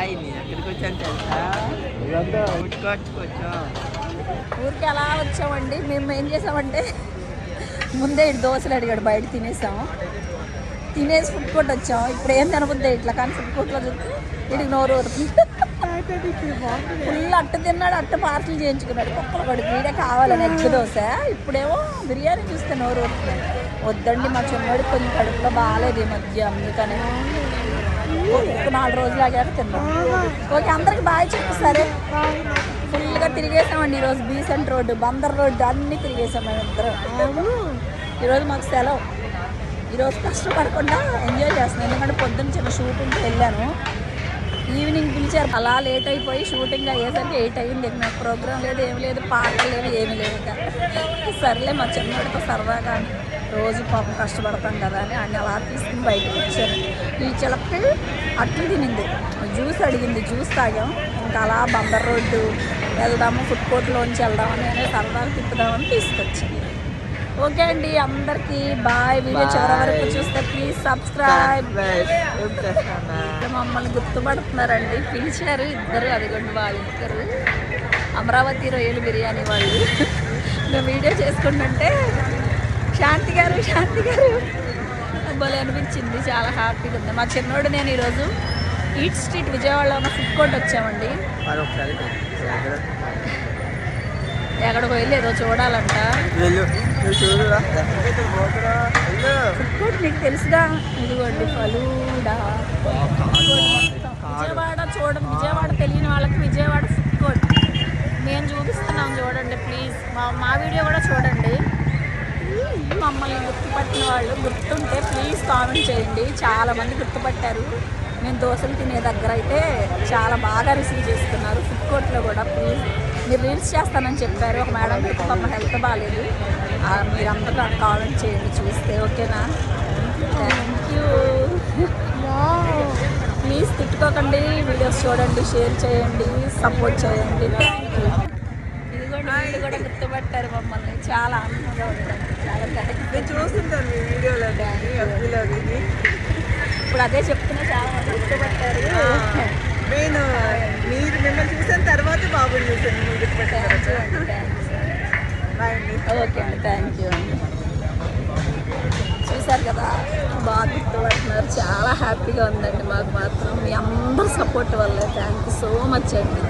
Hi నేను ఎక్కడికి వచ్చాను తెలుసా? ఫుడ్ కోర్ట్కి వచ్చాం. ఊరికి అలా వచ్చామండి. మేము ఏం చేసామంటే ముందే ఇటు దోశలు అడిగాడు, బయట తినేసాము. తినేసి ఫుడ్ కోర్ట్ వచ్చాము. ఇప్పుడు ఏం తినబుద్ది ఇట్లా, కానీ ఫుడ్ కోర్ట్లో చూస్తే ఇడికి నోరు ఊరుతుంది. ఫుల్ అట్ట తిన్నాడు, అట్ట పార్సల్ చేయించుకున్నాడు. కుక్కలు పడి వీడే కావాలని ఎగ్ దోశ. ఇప్పుడేమో బిర్యానీ చూస్తే నోరు ఊరుతుంది. వద్దండి, మా చిన్నోడికి కొంచెం కడుపులో బాగాలేదు ఈ మధ్య, అందుకని 4 రోజులు ఆగాక తిన్నాం. ఓకే, అందరికి బాగా చెప్పు. సరే, ఫుల్గా తిరిగేసామండి ఈరోజు. బీసెంట్ రోడ్డు, బందర్ రోడ్డు అన్నీ తిరిగేసాం మేము ఇద్దరు. ఈరోజు మాకు సెలవు. ఈరోజు కష్టపడకుండా ఎంజాయ్ చేస్తున్నాను, ఎందుకంటే పొద్దున్న చిన్న షూటింగ్కి వెళ్ళాను. ఈవినింగ్ పిలిచారు, అలా లేట్ అయిపోయి షూటింగ్ అయ్యేసరికి 8 అయ్యింది. నాకు ప్రోగ్రామ్ లేదు, ఏమి లేదు, పాటలు లేవు, ఏమీ లేవు. సర్లే మా చిన్నవాడితో సరదాగా రోజు పాపం కష్టపడతాం కదా అని అన్ని అలా తీసుకుని బయటకు వచ్చాను. ఈ చిలక్కి అట్లు తినింది, జ్యూస్ అడిగింది, జ్యూస్ తాగాం. ఇంకా అలా బందర్ రోడ్డు వెళ్దాము, ఫుడ్ కోర్ట్లోంచి వెళ్దామని నేను సరదాగా తిప్పుదామని తీసుకొచ్చాను. ఓకే అండి, అందరికీ బాయ్. వీడియో చివరి వరకు చూస్తే ప్లీజ్ సబ్స్క్రైబ్. మమ్మల్ని గుర్తుపడుతున్నారండి, పిలిచారు ఇద్దరు, అదిగోండి వాళ్ళిద్దరు అమరావతి రొయ్యలు బిర్యానీ వాళ్ళు. మేము వీడియో చేసుకుంటుంటే శాంతి గారు భలే అనిపించింది, చాలా హ్యాపీగా ఉంది. మా చిన్నోడు నేను ఈరోజు ఈట్ స్ట్రీట్ విజయవాడలో ఉన్న ఫుడ్ కోర్ట్ వచ్చామండి. ఎక్కడికి వెళ్ళి ఏదో చూడాలంట. ఫుడ్ కోర్ట్ నీకు తెలుసుగా, ఇదిగోండి ఫలూడా. విజయవాడ తెలియని వాళ్ళకి విజయవాడ ఫుడ్ కోర్ట్ మేము చూపిస్తున్నాం, చూడండి ప్లీజ్. మా వీడియో కూడా చూడండి. మమ్మల్ని గుర్తుపట్టిన వాళ్ళు గుర్తుంటే ప్లీజ్ కామెంట్ చేయండి. చాలామంది గుర్తుపట్టారు. మేము దోశలు తినే దగ్గర అయితే చాలా బాగా రిసీవ్ చేస్తున్నారు. ఫుడ్ కోర్ట్లో కూడా ప్లీజ్ మీరు రీల్స్ చేస్తానని చెప్పారు. ఒక మేడం తమ హెల్త్ బాగాలేదు, మీరందరూ కామెంట్ చేయండి చూస్తే, ఓకేనా? Thank you. ప్లీజ్ తిట్టుకోకండి, వీడియోస్ చూడండి, షేర్ చేయండి, సపోర్ట్ చేయండి. Thank you. వీళ్ళు కూడా గుర్తుపట్టారు మమ్మల్ని, చాలా ఆనందంగా ఉంటుంది. చాలా థ్యాంక్ యూ. చూస్తుంటాను మీ వీడియోలో, ఇప్పుడు అదే చెప్తున్నా, చాలా మంది గుర్తుపట్టారు. నేను మిమ్మల్ని చూసిన తర్వాత బాబుని చూసాను. ఓకే అండి, థ్యాంక్ యూ అండి. చూసారు కదా, బాగా గుర్తుపడుతున్నారు. చాలా హ్యాపీగా ఉందండి మాకు మాత్రం, మీ అందరి సపోర్ట్ వల్లే. థ్యాంక్ యూ సో మచ్ అండి.